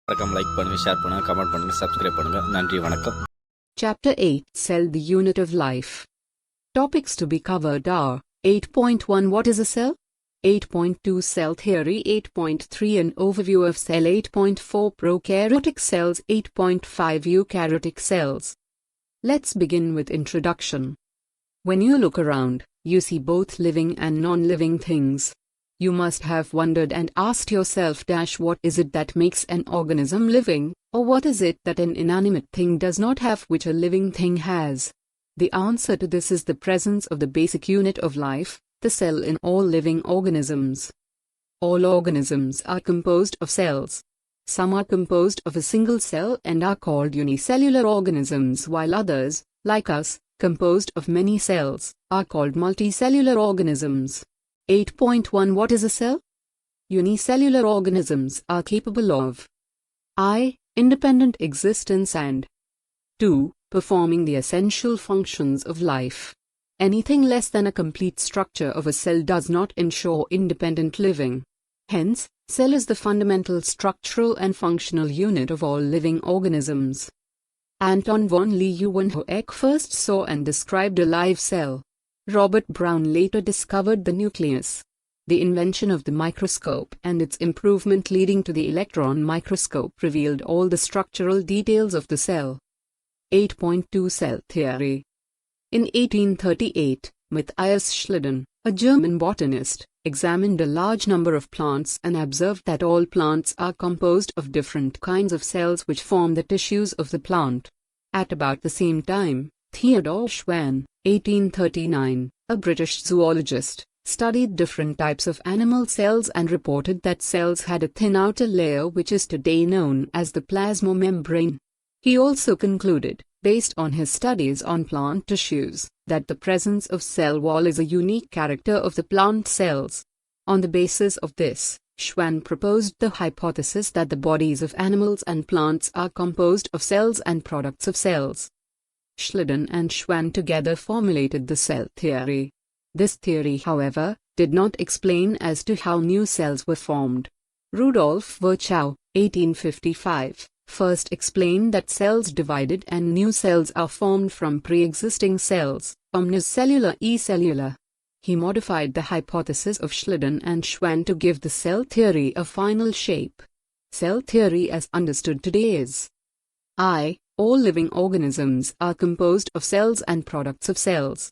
மறக்காம லைக் பண்ணுங்க, ஷேர் பண்ணுங்க, கமெண்ட் பண்ணுங்க, சப்ஸ்கிரைப் பண்ணுங்க. நன்றி, வணக்கம். Chapter 8 Cell, the Unit of Life. Topics to be covered are 8.1 What is a cell? 8.2 Cell Theory, 8.3 An Overview of Cell, 8.4 Prokaryotic Cells, 8.5 Eukaryotic Cells. Let's begin with introduction. When you look around, you see both living and non-living things. You must have wondered and asked yourself, what is it that makes an organism living, or what is it that an inanimate thing does not have which a living thing has? The answer to this is the presence of the basic unit of life, the cell, in all living organisms. All organisms are composed of cells. Some are composed of a single cell and are called unicellular organisms, while others, like us, composed of many cells, are called multicellular organisms. 8.1 What is a cell? Unicellular organisms are capable of I. Independent existence and 2. Performing the essential functions of life. Anything less than a complete structure of a cell does not ensure independent living. Hence, cell is the fundamental structural and functional unit of all living organisms. Anton von Leeuwenhoek first saw and described a live cell. Robert Brown later discovered the nucleus. The invention of the microscope and its improvement leading to the electron microscope revealed all the structural details of the cell. 8.2 Cell Theory. In 1838, Matthias Schleiden, a German botanist, examined a large number of plants and observed that all plants are composed of different kinds of cells which form the tissues of the plant. At about the same time, Theodore Schwann, 1839, a British zoologist, studied different types of animal cells and reported that cells had a thin outer layer which is today known as the plasmamembrane. He also concluded, based on his studies on plant tissues, that the presence of cell wall is a unique character of the plant cells. On the basis of this, Schwann proposed the hypothesis that the bodies of animals and plants are composed of cells and products of cells. Schleiden and Schwann together formulated the cell theory. This theory, however, did not explain as to how new cells were formed. Rudolf Virchow, 1855, first explained that cells divided and new cells are formed from pre-existing cells, omnicellular e-cellular. He modified the hypothesis of Schleiden and Schwann to give the cell theory a final shape. Cell theory as understood today is I. All living organisms are composed of cells and products of cells.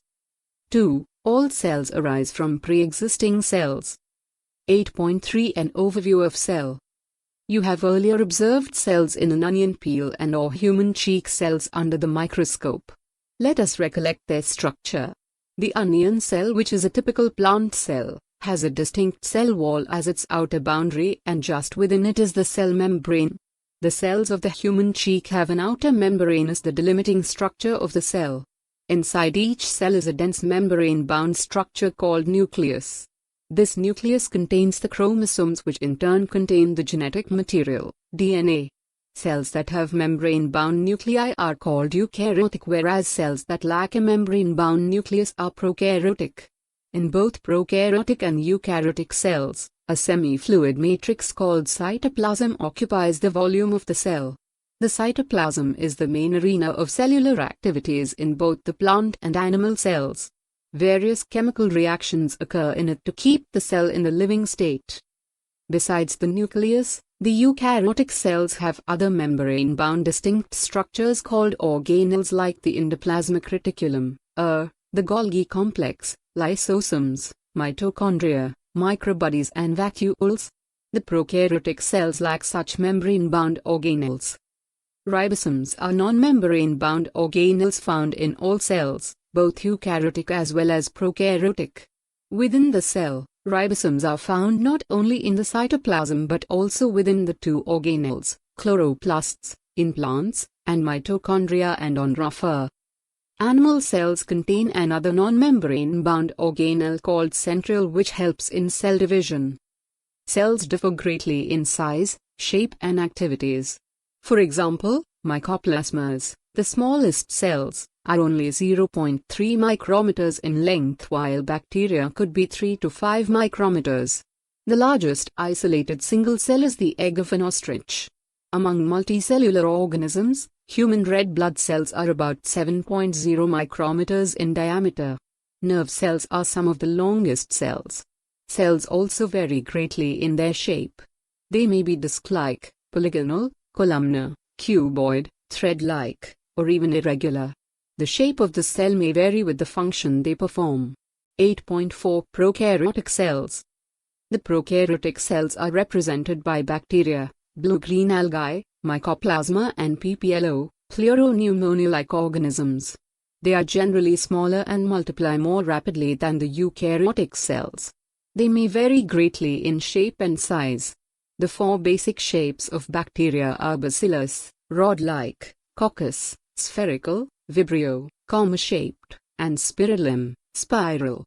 2. All cells arise from pre-existing cells. 8.3 An Overview of Cell. You have earlier observed cells in an onion peel and or human cheek cells under the microscope. Let us recollect their structure. The onion cell, which is a typical plant cell, has a distinct cell wall as its outer boundary and just within it is the cell membrane. The cells of the human cheek have an outer membrane as the delimiting structure of the cell. Inside each cell is a dense membrane-bound structure called nucleus. This nucleus contains the chromosomes which in turn contain the genetic material, DNA. Cells that have membrane-bound nuclei are called eukaryotic, whereas cells that lack a membrane-bound nucleus are prokaryotic. In both prokaryotic and eukaryotic cells, a semi-fluid matrix called cytoplasm occupies the volume of the cell. The cytoplasm is the main arena of cellular activities in both the plant and animal cells. Various chemical reactions occur in it to keep the cell in the living state. Besides the nucleus, the eukaryotic cells have other membrane-bound distinct structures called organelles like the endoplasmic reticulum, the Golgi complex, lysosomes, mitochondria, microbodies and vacuoles. The prokaryotic cells lack such membrane-bound organelles. Ribosomes are non-membrane-bound organelles found in all cells, both eukaryotic as well as prokaryotic. Within the cell, ribosomes are found not only in the cytoplasm but also within the two organelles, chloroplasts, in plants, and mitochondria and on raw fur. Animal cells contain another non-membrane-bound organelle called centriole which helps in cell division. Cells differ greatly in size, shape and activities. For example, mycoplasmas, the smallest cells, are only 0.3 micrometers in length while bacteria could be 3 to 5 micrometers. The largest isolated single cell is the egg of an ostrich. Among multicellular organisms, human red blood cells are about 7.0 micrometers in diameter. Nerve cells are some of the longest cells. Cells also vary greatly in their shape. They may be disc-like, polygonal, columnar, cuboid, thread-like, or even irregular. The shape of the cell may vary with the function they perform. 8.4 Prokaryotic cells. The prokaryotic cells are represented by bacteria, blue-green algae, mycoplasma and PPLO, Pleuropneumonia-like organisms. They are generally smaller and multiply more rapidly than the eukaryotic cells. They may vary greatly in shape and size. The four basic shapes of bacteria are bacillus, rod-like, coccus, spherical, vibrio, comma-shaped, and spirillum, spiral.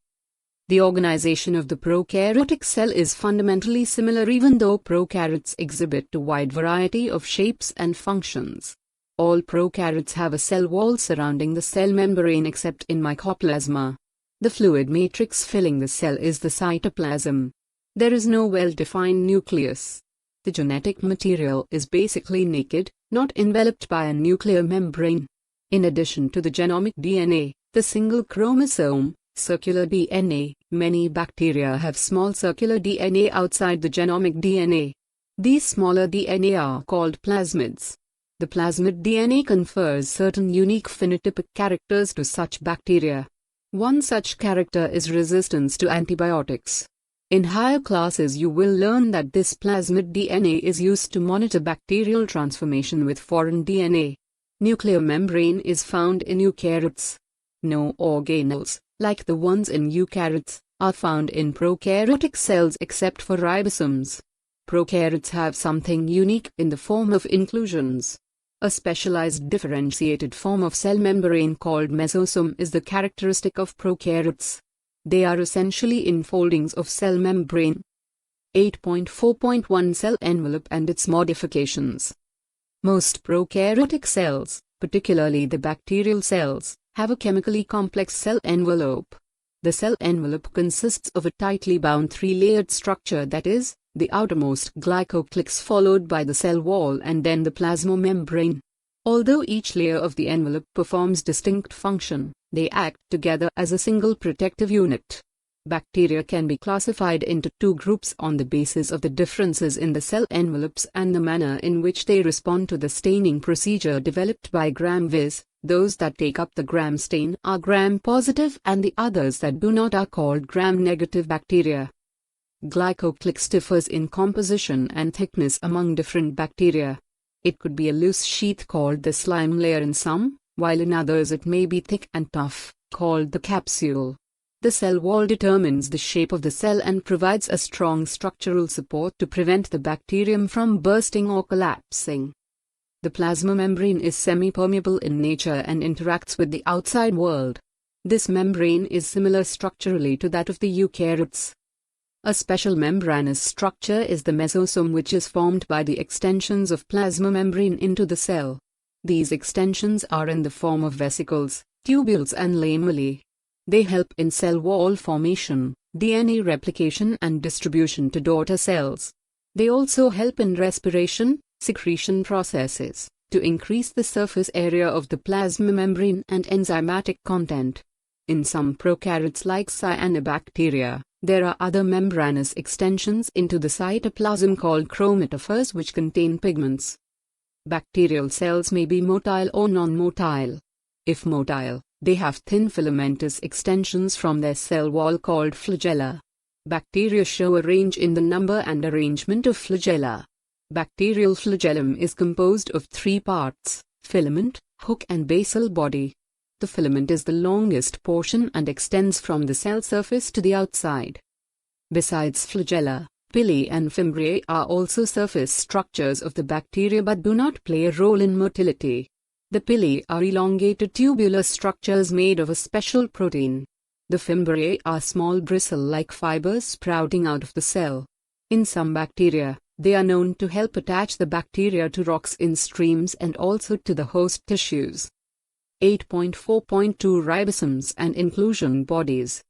The organization of the prokaryotic cell is fundamentally similar even though prokaryotes exhibit a wide variety of shapes and functions. All prokaryotes have a cell wall surrounding the cell membrane except in mycoplasma. The fluid matrix filling the cell is the cytoplasm. There is no well-defined nucleus. The genetic material is basically naked, not enveloped by a nuclear membrane. In addition to the genomic DNA, the single chromosome, circular DNA, many bacteria have small circular DNA outside the genomic DNA. These smaller DNA are called plasmids. The plasmid DNA confers certain unique phenotypic characters to such bacteria. One such character is resistance to antibiotics. In higher classes you will learn that this plasmid DNA is used to monitor bacterial transformation with foreign DNA. Nuclear membrane is found in eukaryotes. No organelles, like the ones in eukaryotes, are found in prokaryotic cells except for ribosomes. Prokaryotes have something unique in the form of inclusions. A specialized differentiated form of cell membrane called mesosome is the characteristic of prokaryotes. They are essentially enfoldings of cell membrane. 8.4.1 Cell envelope and its modifications. Most prokaryotic cells, particularly the bacterial cells, have a chemically complex cell envelope. The cell envelope consists of a tightly bound three-layered structure, that is, the outermost glycocalyx followed by the cell wall and then the plasmamembrane. Although each layer of the envelope performs distinct function, they act together as a single protective unit. Bacteria can be classified into two groups on the basis of the differences in the cell envelopes and the manner in which they respond to the staining procedure developed by Gram-Vis. Those that take up the Gram stain are Gram-positive and the others that do not are called Gram-negative bacteria. Glycocalyx differs in composition and thickness among different bacteria. It could be a loose sheath called the slime layer in some, while in others it may be thick and tough, called the capsule. The cell wall determines the shape of the cell and provides a strong structural support to prevent the bacterium from bursting or collapsing. The plasma membrane is semi-permeable in nature and interacts with the outside world. This membrane is similar structurally to that of the eukaryotes. A special membranous structure is the mesosome, which is formed by the extensions of plasma membrane into the cell. These extensions are in the form of vesicles, tubules and lamellae. They help in cell wall formation, DNA replication and distribution to daughter cells. They also help in respiration, secretion processes, to increase the surface area of the plasma membrane and enzymatic content. In some prokaryotes like cyanobacteria, there are other membranous extensions into the cytoplasm called chromatophores which contain pigments. Bacterial cells may be motile or non-motile. If motile, they have thin filamentous extensions from their cell wall called flagella. Bacteria show a range in the number and arrangement of flagella. Bacterial flagellum is composed of three parts: filament, hook and basal body. The filament is the longest portion and extends from the cell surface to the outside. Besides flagella, pili and fimbriae are also surface structures of the bacteria but do not play a role in motility. The pili are elongated tubular structures made of a special protein. The fimbriae are small bristle-like fibers sprouting out of the cell. In some bacteria, they are known to help attach the bacteria to rocks in streams and also to the host tissues. 8.4.2 Ribosomes and inclusion bodies.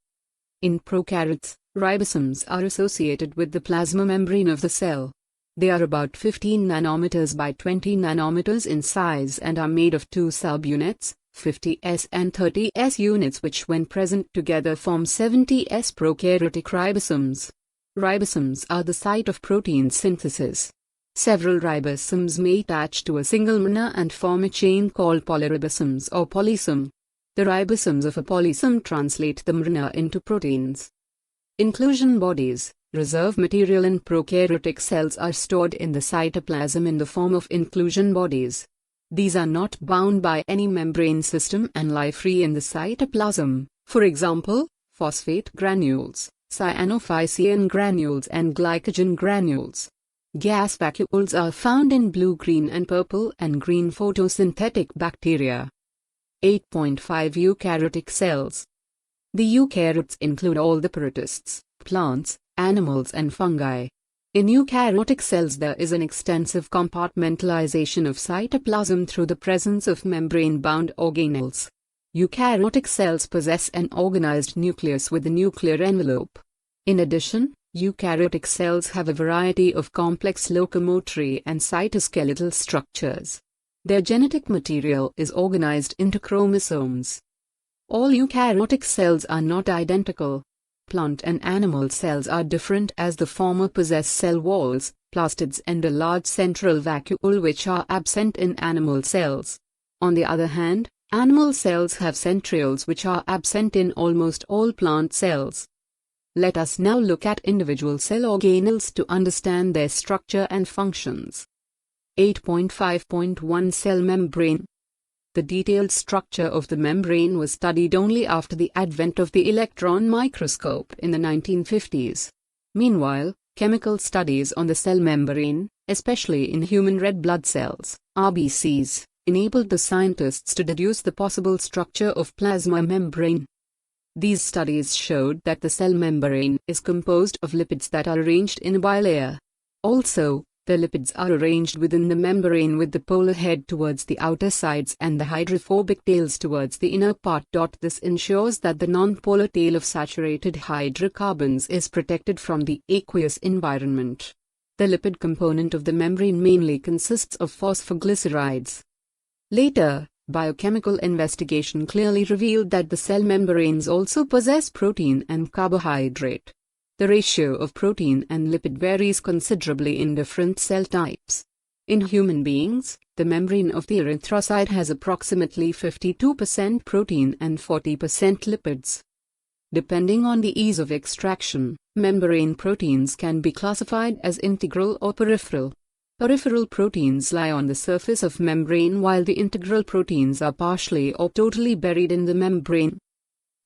In prokaryotes, ribosomes are associated with the plasma membrane of the cell. They are about 15 nanometers by 20 nanometers in size and are made of two subunits, 50S and 30S units, which when present together form 70S prokaryotic ribosomes. Ribosomes are the site of protein synthesis. Several ribosomes may attach to a single monomer and form a chain called polyribosomes or polysome. The ribosomes of a polysome translate the monomer into proteins. Inclusion bodies, reserve material in prokaryotic cells, are stored in the cytoplasm in the form of inclusion bodies. These are not bound by any membrane system and lie free in the cytoplasm, for example, phosphate granules, cyanophycein granules and glycogen granules. Gas vacuoles are found in blue, green and purple and green photosynthetic bacteria. 8.5 Eukaryotic cells. The eukaryotes include all the protists, plants, animals and fungi. In eukaryotic cells there is an extensive compartmentalization of cytoplasm through the presence of membrane-bound organelles. Eukaryotic cells possess an organized nucleus with a nuclear envelope. In addition, eukaryotic cells have a variety of complex locomotory and cytoskeletal structures. Their genetic material is organized into chromosomes. All eukaryotic cells are not identical. Plant and animal cells are different, as the former possess cell walls, plastids and a large central vacuole which are absent in animal cells. On the other hand, animal cells have centrioles which are absent in almost all plant cells. Let us now look at individual cell organelles to understand their structure and functions. 8.5.1 Cell membrane. The detailed structure of the membrane was studied only after the advent of the electron microscope in the 1950s. Meanwhile, chemical studies on the cell membrane, especially in human red blood cells, RBCs, enabled the scientists to deduce the possible structure of plasma membrane. These studies showed that the cell membrane is composed of lipids that are arranged in a bilayer. Also, the lipids are arranged within the membrane with the polar head towards the outer sides and the hydrophobic tails towards the inner part. This ensures that the nonpolar tail of saturated hydrocarbons is protected from the aqueous environment. The lipid component of the membrane mainly consists of phosphoglycerides. Later, biochemical investigation clearly revealed that the cell membranes also possess protein and carbohydrate. The ratio of protein and lipid varies considerably in different cell types. In human beings, the membrane of the erythrocyte has approximately 52% protein and 40% lipids. Depending on the ease of extraction, membrane proteins can be classified as integral or peripheral. Peripheral proteins lie on the surface of membrane while the integral proteins are partially or totally buried in the membrane.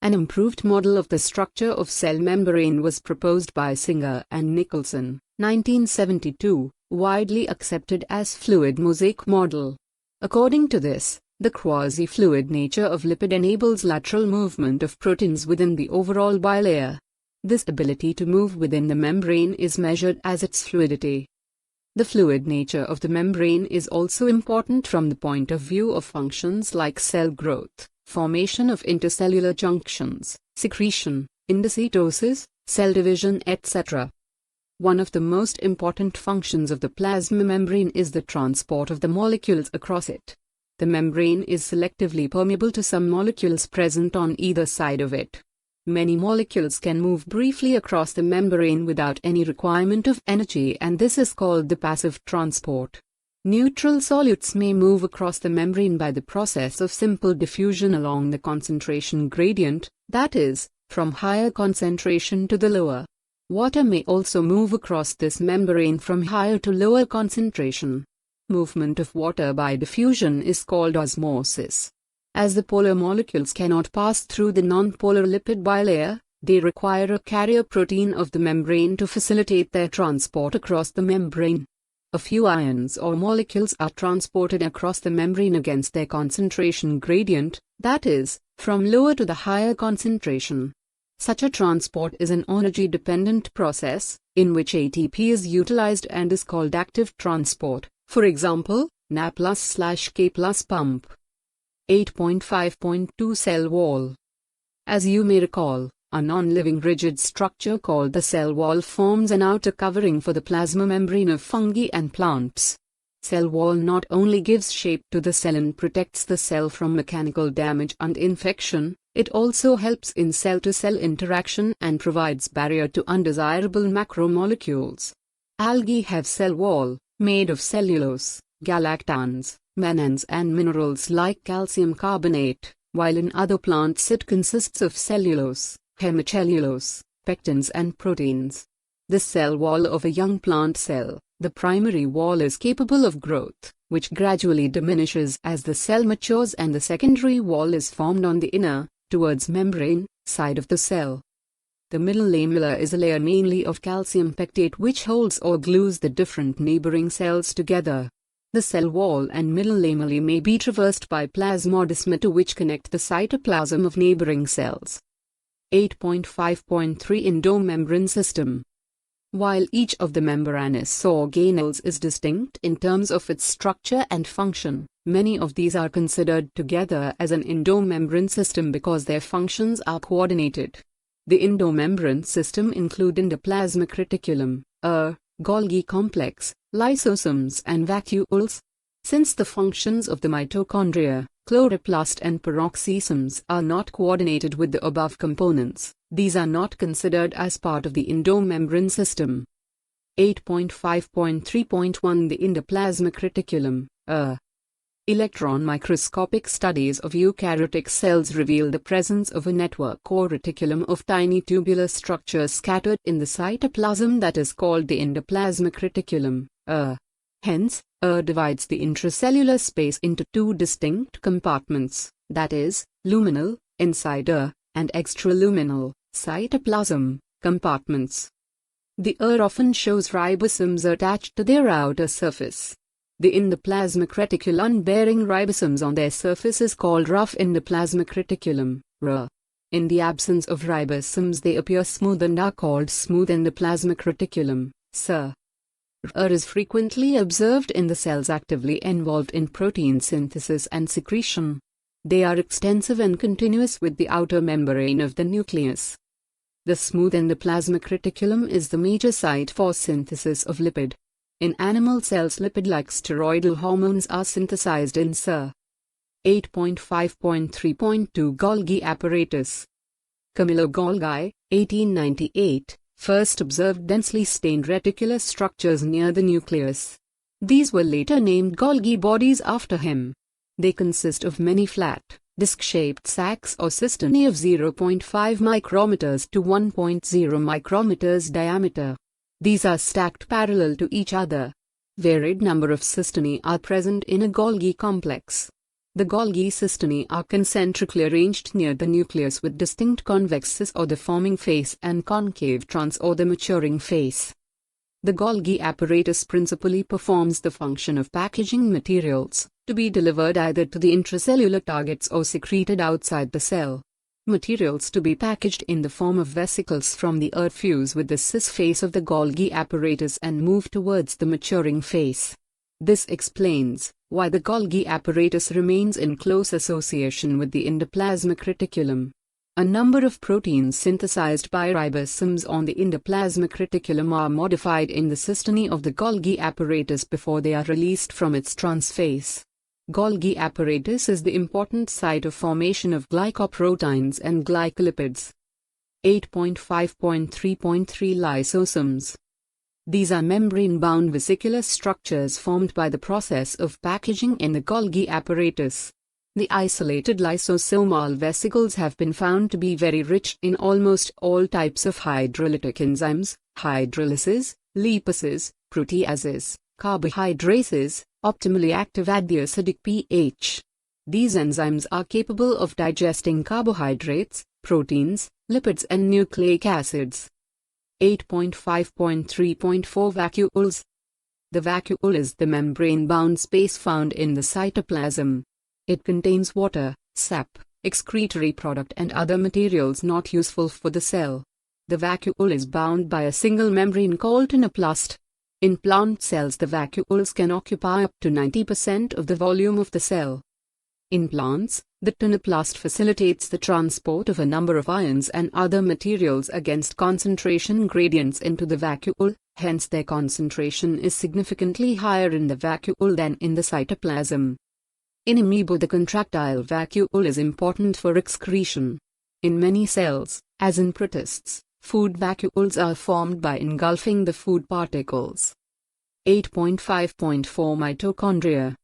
An improved model of the structure of cell membrane was proposed by Singer and Nicholson, 1972, widely accepted as fluid mosaic model. According to this, the quasi-fluid nature of lipid enables lateral movement of proteins within the overall bilayer. This ability to move within the membrane is measured as its fluidity. The fluid nature of the membrane is also important from the point of view of functions like cell growth, formation of intercellular junctions, secretion, endocytosis, cell division, etc. One of the most important functions of the plasma membrane is the transport of the molecules across it. The membrane is selectively permeable to some molecules present on either side of it. Many molecules can move briefly across the membrane without any requirement of energy, and this is called the passive transport. Neutral solutes may move across the membrane by the process of simple diffusion along the concentration gradient, that is, from higher concentration to the lower. Water may also move across this membrane from higher to lower concentration. Movement of water by diffusion is called osmosis. As the polar molecules cannot pass through the nonpolar lipid bilayer, they require a carrier protein of the membrane to facilitate their transport across the membrane. A few ions or molecules are transported across the membrane against their concentration gradient, that is, from lower to the higher concentration. Such a transport is an energy-dependent process, in which ATP is utilized and is called active transport, for example, Na+/K+ pump. 8.5.2 Cell wall. As you may recall, A non-living rigid structure called the cell wall forms an outer covering for the plasma membrane of fungi and plants. Cell wall not only gives shape to the cell and protects the cell from mechanical damage and infection, it also helps in cell-to-cell interaction and provides barrier to undesirable macromolecules. Algae have cell wall, made of cellulose, galactans, mannans and minerals like calcium carbonate, while in other plants it consists of cellulose, hemicellulose, pectins and proteins. The cell wall of a young plant cell, the primary wall, is capable of growth, which gradually diminishes as the cell matures, and the secondary wall is formed on the inner, towards membrane, side of the cell. The middle lamella is a layer mainly of calcium pectate which holds or glues the different neighboring cells together. The cell wall and middle lamellae may be traversed by plasmodesmata which connect the cytoplasm of neighboring cells. 8.5.3 Endomembrane system. While each of the membranous organelles is distinct in terms of its structure and function, many of these are considered together as an endomembrane system because their functions are coordinated. The endomembrane system include endoplasmic reticulum, Golgi complex, lysosomes and vacuoles. Since the functions of the mitochondria, chloroplast and peroxisomes are not coordinated with the above components, these are not considered as part of the endomembrane system. 8.5.3.1 The endoplasmic reticulum, Electron microscopic studies of eukaryotic cells reveal the presence of a network or reticulum of tiny tubular structures scattered in the cytoplasm that is called the endoplasmic reticulum. Hence, divides the intracellular space into two distinct compartments, that is, luminal, inside and extraluminal, cytoplasm, compartments. The often shows ribosomes attached to their outer surface. The endoplasmic reticulum bearing ribosomes on their surface is called rough endoplasmic reticulum, In the absence of ribosomes they appear smooth and are called smooth endoplasmic reticulum, is frequently observed in the cells actively involved in protein synthesis and secretion. They are extensive and continuous with the outer membrane of the nucleus. The smooth endoplasmic reticulum is the major site for synthesis of lipid. In animal cells, lipid-like steroidal hormones are synthesized in 8.5.3.2 Golgi apparatus. Camillo Golgi, 1898, first observed densely stained reticular structures near the nucleus. These were later named Golgi bodies after him. They consist of many flat, disc-shaped sacs or cisternae of 0.5 micrometers to 1.0 micrometers diameter. These are stacked parallel to each other. Varied number of cisternae are present in a Golgi complex. The Golgi cisternae are concentrically arranged near the nucleus with distinct convexes or the forming face and concave trans or the maturing face. The Golgi apparatus principally performs the function of packaging materials, to be delivered either to the intracellular targets or secreted outside the cell. Materials to be packaged in the form of vesicles from the fuse with the cis face of the Golgi apparatus and move towards the maturing face. This explains why the Golgi apparatus remains in close association with the endoplasmic reticulum. A number of proteins synthesized by ribosomes on the endoplasmic reticulum are modified in the cisternae of the Golgi apparatus before they are released from its transface. Golgi apparatus is the important site of formation of glycoproteins and glycolipids. 8.5.3.3 Lysosomes. These are membrane-bound vesicular structures formed by the process of packaging in the Golgi apparatus. The isolated lysosomal vesicles have been found to be very rich in almost all types of hydrolytic enzymes, hydrolysis, lipases, proteases, carbohydrases, optimally active at the acidic pH. These enzymes are capable of digesting carbohydrates, proteins, lipids and nucleic acids. 8.5.3.4 Vacuoles. The vacuole is the membrane-bound space found in the cytoplasm. It contains water, sap, excretory product and other materials not useful for the cell. The vacuole is bound by a single membrane called tenoplast. In plant cells the vacuoles can occupy up to 90% of the volume of the cell. In plants, the tinnoplast facilitates the transport of a number of ions and other materials against concentration gradients into the vacuole, hence their concentration is significantly higher in the vacuole than in the cytoplasm. In amoeba, the contractile vacuole is important for excretion. In many cells, as in protists, food vacuoles are formed by engulfing the food particles. 8.5.4 Mitochondria.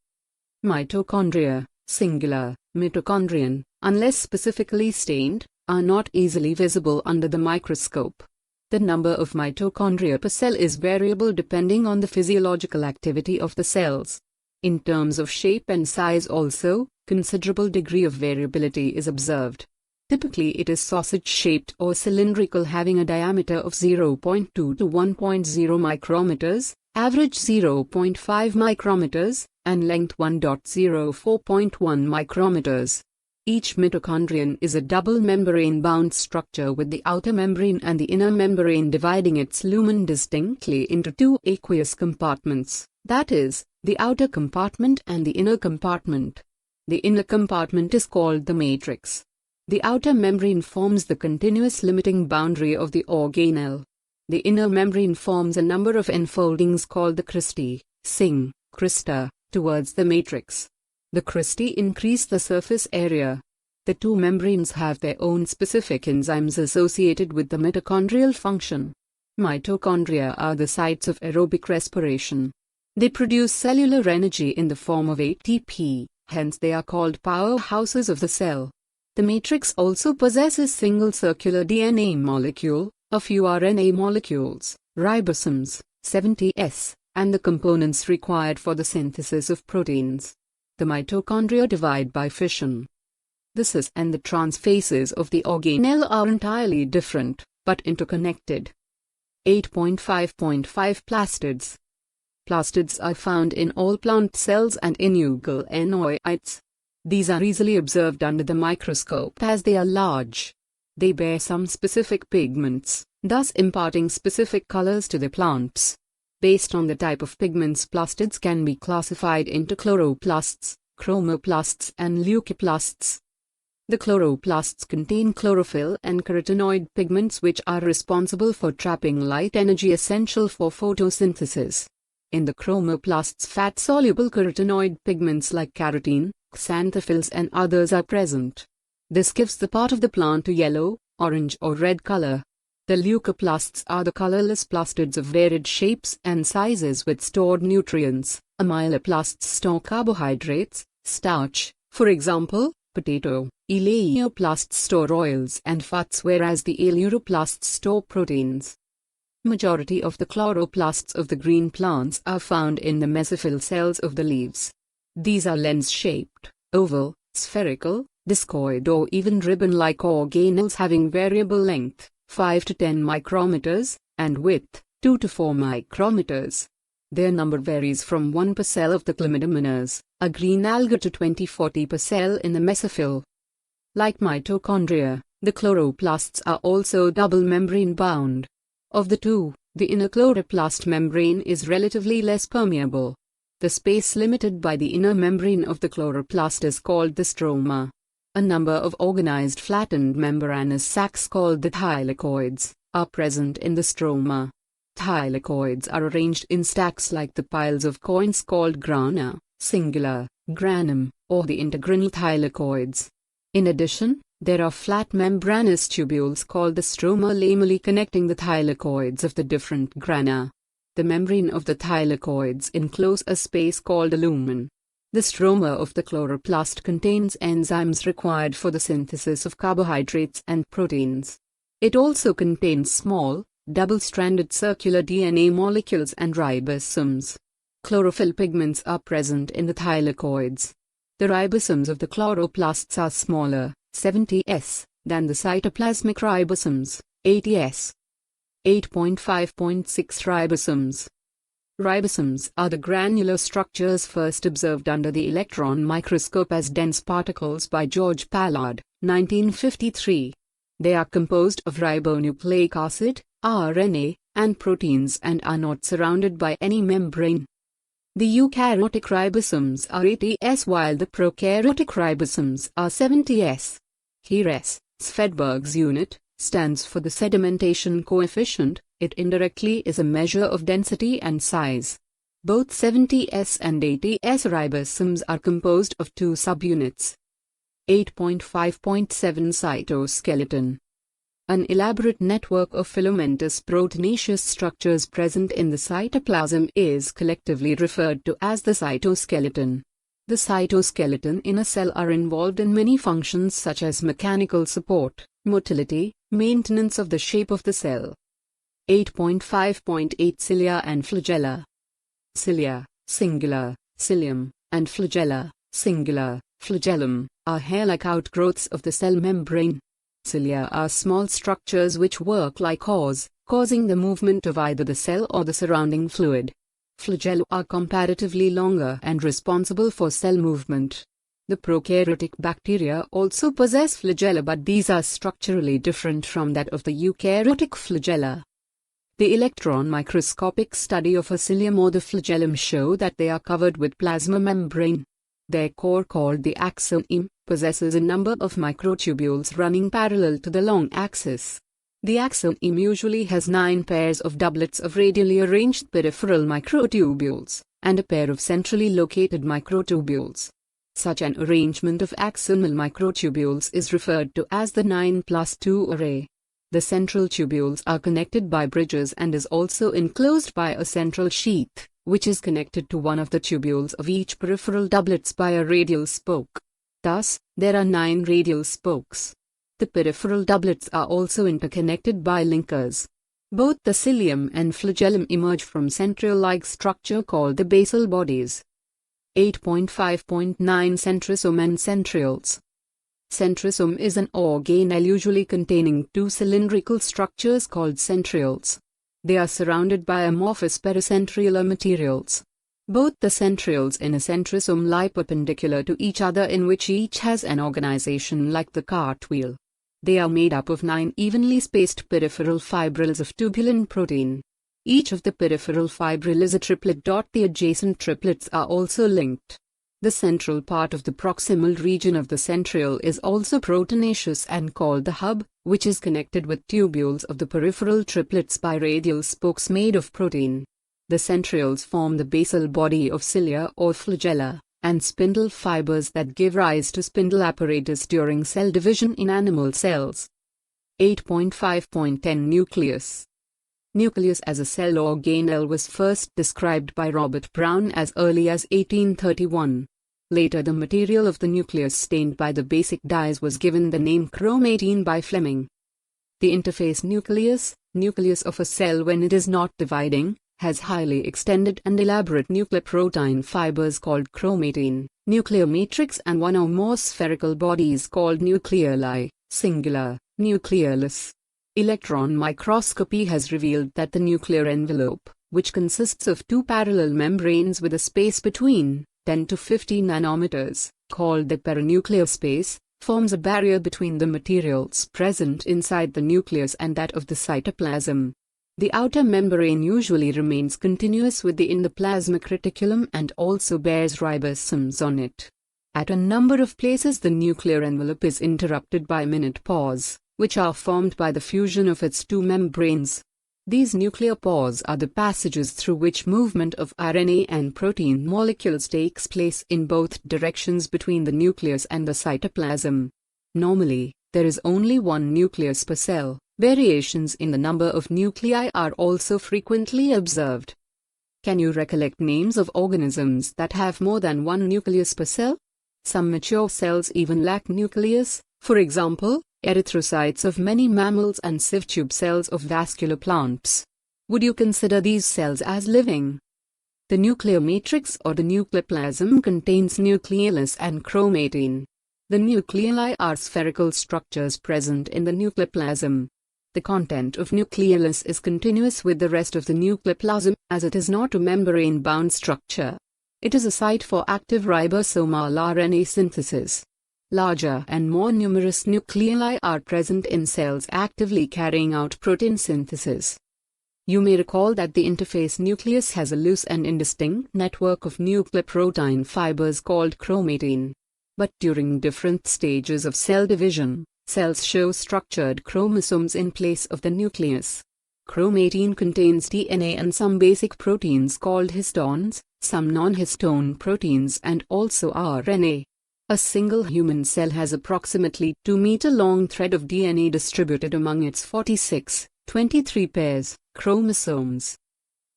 Mitochondria, singular, mitochondrion, unless specifically stained, are not easily visible under the microscope. The number of mitochondria per cell is variable depending on the physiological activity of the cells. In terms of shape and size also, considerable degree of variability is observed. Typically it is sausage-shaped or cylindrical, having a diameter of 0.2 to 1.0 micrometers, average 0.5 micrometers, and length 1.04.1 micrometers. Each mitochondrion is a double membrane-bound structure with the outer membrane and the inner membrane dividing its lumen distinctly into two aqueous compartments, that is, the outer compartment and the inner compartment. The inner compartment is called the matrix. The outer membrane forms the continuous limiting boundary of the organelle. The inner membrane forms a number of enfoldings called the cristae, crista, towards the matrix. The cristae increase the surface area. The two membranes have their own specific enzymes associated with the mitochondrial function. Mitochondria are the sites of aerobic respiration. They produce cellular energy in the form of ATP, hence they are called powerhouses of the cell. The matrix also possesses single circular DNA molecule, a few RNA molecules, ribosomes, 70S, and the components required for the synthesis of proteins. The mitochondria divide by fission. The cis and the trans phases of the organelle are entirely different, but interconnected. 8.5.5 Plastids. Plastids are found in all plant cells and in euglenoids. These are easily observed under the microscope as they are large. They bear some specific pigments, thus imparting specific colors to the plants. Based on the type of pigments, plastids can be classified into chloroplasts, chromoplasts and leucoplasts. The chloroplasts contain chlorophyll and carotenoid pigments which are responsible for trapping light energy essential for photosynthesis. In the chromoplasts, fat-soluble carotenoid pigments like carotene, xanthophylls and others are present. This gives the part of the plant a yellow, orange or red color. The leucoplasts are the colorless plastids of varied shapes and sizes with stored nutrients. Amyloplasts store carbohydrates, starch, for example, potato. Elaioplasts store oils and fats, whereas the eleuroplasts store proteins. Majority of the chloroplasts of the green plants are found in the mesophyll cells of the leaves. These are lens-shaped, oval, spherical, discoid or even ribbon-like organelles having variable length, 5 to 10 micrometers, and width, 2 to 4 micrometers. Their number varies from 1 per cell of the chlamydomonas, a green alga, to 20-40 per cell in the mesophyll. Like mitochondria, the chloroplasts are also double membrane bound. Of the two, the inner chloroplast membrane is relatively less permeable. The space limited by the inner membrane of the chloroplast is called the stroma. A number of organized flattened membranous sacs called the thylakoids are present in the stroma. Thylakoids are arranged in stacks like the piles of coins called grana, singular, granum, or the integranal thylakoids. In addition, there are flat membranous tubules called the stroma lamellary connecting the thylakoids of the different grana. The membrane of the thylakoids enclose a space called a lumen. The stroma of the chloroplast contains enzymes required for the synthesis of carbohydrates and proteins. It also contains small, double-stranded circular DNA molecules and ribosomes. Chlorophyll pigments are present in the thylakoids. The ribosomes of the chloroplasts are smaller, 70S, than the cytoplasmic ribosomes, 80S. 8.5.6 Ribosomes. Ribosomes are the granular structures first observed under the electron microscope as dense particles by George Pallard, 1953. They are composed of ribonucleic acid, RNA, and proteins and are not surrounded by any membrane. The eukaryotic ribosomes are 80S while the prokaryotic ribosomes are 70S. Here S, Svedberg's unit, stands for the sedimentation coefficient. It indirectly is a measure of density and size. Both 70S and 80S ribosomes are composed of two subunits. 8.5.7 Cytoskeleton. An elaborate network of filamentous proteinaceous structures present in the cytoplasm is collectively referred to as the cytoskeleton. The cytoskeleton in a cell are involved in many functions such as mechanical support, motility, maintenance of the shape of the cell. 8.5.8 Cilia and flagella. Cilia, singular, cilium, and flagella, singular, flagellum, are hair-like outgrowths of the cell membrane. Cilia are small structures which work like oars, causing the movement of either the cell or the surrounding fluid. Flagella are comparatively longer and responsible for cell movement. The prokaryotic bacteria also possess flagella, but these are structurally different from that of the eukaryotic flagella. The electron microscopic study of a cilium or the flagellum show that they are covered with plasma membrane. Their core, called the axoneme, possesses a number of microtubules running parallel to the long axis. The axoneme usually has 9 pairs of doublets of radially arranged peripheral microtubules, and a pair of centrally located microtubules. Such an arrangement of axonal microtubules is referred to as the 9+2 array. The central tubules are connected by bridges and is also enclosed by a central sheath, which is connected to one of the tubules of each peripheral doublets by a radial spoke. Thus, there are 9 radial spokes. The peripheral doublets are also interconnected by linkers. Both the cilium and flagellum emerge from centriole-like structure called the basal bodies. 8.5.9 Centrosome and centrioles. Centrosome is an organelle usually containing 2 cylindrical structures called centrioles. They are surrounded by amorphous pericentriolar materials. Both the centrioles in a centrosome lie perpendicular to each other, in which each has an organization like the cartwheel. They are made up of 9 evenly spaced peripheral fibrils of tubulin protein. Each of the peripheral fibril is a triplet. The adjacent triplets are also linked. The central part of the proximal region of the centriole is also proteinaceous and called the hub, which is connected with tubules of the peripheral triplets by radial spokes made of protein. The centrioles form the basal body of cilia or flagella, and spindle fibers that give rise to spindle apparatus during cell division in animal cells. 8.5.10 Nucleus. Nucleus as a cell organelle was first described by Robert Brown as early as 1831. Later, the material of the nucleus stained by the basic dyes was given the name chromatin by Fleming. The interface nucleus of a cell when it is not dividing, has highly extended and elaborate nucleoprotein fibers called chromatin, nuclear matrix, and one or more spherical bodies called nucleoli, singular, nucleolus. Electron microscopy has revealed that the nuclear envelope, which consists of 2 parallel membranes with a space between 10 to 50 nanometers, called the perinuclear space, forms a barrier between the materials present inside the nucleus and that of the cytoplasm. The outer membrane usually remains continuous with the endoplasmic reticulum and also bears ribosomes on it. At a number of places the nuclear envelope is interrupted by minute pores, which are formed by the fusion of its 2 membranes. These nuclear pores are the passages through which movement of RNA and protein molecules takes place in both directions between the nucleus and the cytoplasm. Normally, there is only one nucleus per cell. Variations in the number of nuclei are also frequently observed. Can you recollect names of organisms that have more than one nucleus per cell? Some mature cells even lack nucleus, for example, erythrocytes of many mammals and sieve tube cells of vascular plants. Would you consider these cells as living? The nuclear matrix or the nucleoplasm contains nucleolus and chromatin. The nucleoli are spherical structures present in the nucleoplasm. The content of nucleolus is continuous with the rest of the nucleoplasm, as it is not a membrane-bound structure. It is a site for active ribosomal RNA synthesis. Larger and more numerous nucleoli are present in cells actively carrying out protein synthesis. You may recall that the interface nucleus has a loose and indistinct network of nucleoprotein fibers called chromatin. But during different stages of cell division, cells show structured chromosomes in place of the nucleus. Chromatin contains DNA and some basic proteins called histones, some non-histone proteins, and also RNA. A single human cell has approximately 2-meter-long thread of DNA distributed among its 23 pairs chromosomes.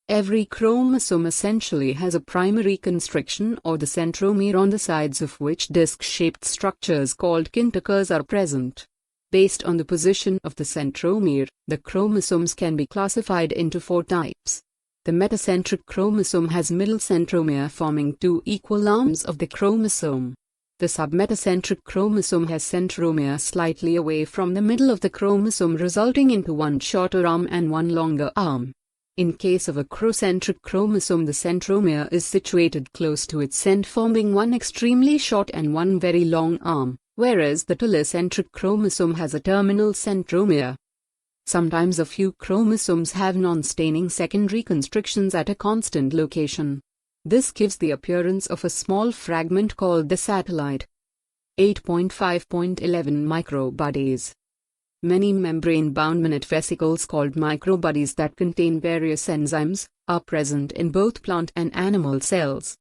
Every chromosome essentially has a primary constriction or the centromere on the sides of which disc-shaped structures called kintakers are present. Based on the position of the centromere, the chromosomes can be classified into 4 types. The metacentric chromosome has middle centromere forming 2 equal arms of the chromosome. The submetacentric chromosome has centromere slightly away from the middle of the chromosome, resulting into 1 shorter arm and 1 longer arm. In case of a chromocentric chromosome, the centromere is situated close to its end, forming 1 extremely short and 1 very long arm, whereas the telocentric chromosome has a terminal centromere. Sometimes a few chromosomes have non-staining secondary constrictions at a constant location. This gives the appearance of a small fragment called the satellite. 8.5.11 Microbodies. Many membrane-bound minute vesicles called microbodies that contain various enzymes are present in both plant and animal cells.